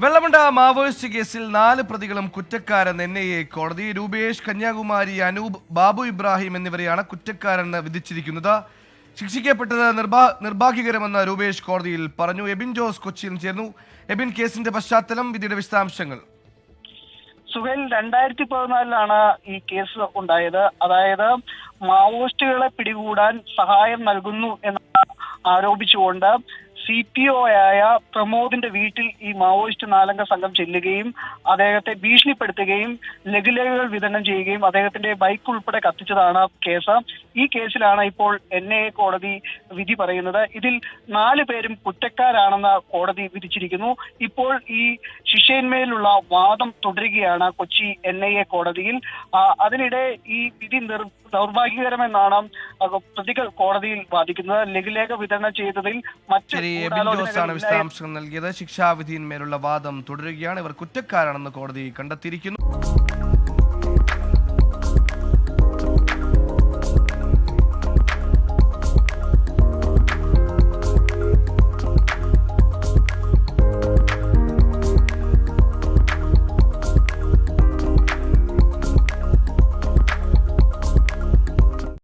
Vellamunda Maoist കേസിൽ 4 പ്രതികളും കുറ്റക്കാരെന്ന് NIA കോടതി. രൂപേഷ്, കന്യാകുമാരി, അനൂപ്, ബാബു ഇബ്രാഹിം എന്നിവരെയാണ് കുറ്റക്കാരെന്ന് വിധിച്ചിരിക്കുന്നത്. ശിക്ഷിക്കപ്പെട്ടത് നിർഭാഗ്യകരമെന്ന് രൂപേഷ് കോടതിയിൽ പറഞ്ഞു. എബിൻ ജോസ് കൊച്ചിയിൽ ചേർന്നു. എബിൻ, കേസിന്റെ പശ്ചാത്തലം, വിധിയുടെ വിശദാംശങ്ങൾ. സുഹേൽ, 2014 ഈ കേസ് ഉണ്ടായത്. അതായത് മാവോയിസ്റ്റുകളെ പിടികൂടാൻ സഹായം നൽകുന്നു എന്ന് ആരോപിച്ചുകൊണ്ട് CPO ആയ പ്രമോദിന്റെ വീട്ടിൽ ഈ മാവോയിസ്റ്റ് 4 സംഘം ചെല്ലുകയും അദ്ദേഹത്തെ ഭീഷണിപ്പെടുത്തുകയും ലഘുലേഖകൾ വിതരണം ചെയ്യുകയും അദ്ദേഹത്തിന്റെ ബൈക്ക് ഉൾപ്പെടെ കത്തിച്ചതാണ് കേസ്. ഈ കേസിലാണ് ഇപ്പോൾ NIA കോടതി വിധി പറയുന്നത്. ഇതിൽ 4 പേരും കുറ്റക്കാരാണെന്ന് കോടതി വിധിച്ചിരിക്കുന്നു. ഇപ്പോൾ ഈ ശിക്ഷയിന്മേലുള്ള വാദം തുടരുകയാണ് കൊച്ചി NIA കോടതിയിൽ. അതിനിടെ ഈ വിധി ദൗർഭാഗ്യകരമെന്നാണ് പ്രതികൾ കോടതിയിൽ വാദിക്കുന്നത്. ലഘുലേഖ വിതരണം ചെയ്തതിൽ മറ്റ് വിശദാംശങ്ങൾ നൽകിയത്. ശിക്ഷാവിധിയിന്മേലുള്ള വാദം തുടരുകയാണ്. ഇവർ കുറ്റക്കാരാണെന്ന് കോടതി കണ്ടെത്തിയിരിക്കുന്നു.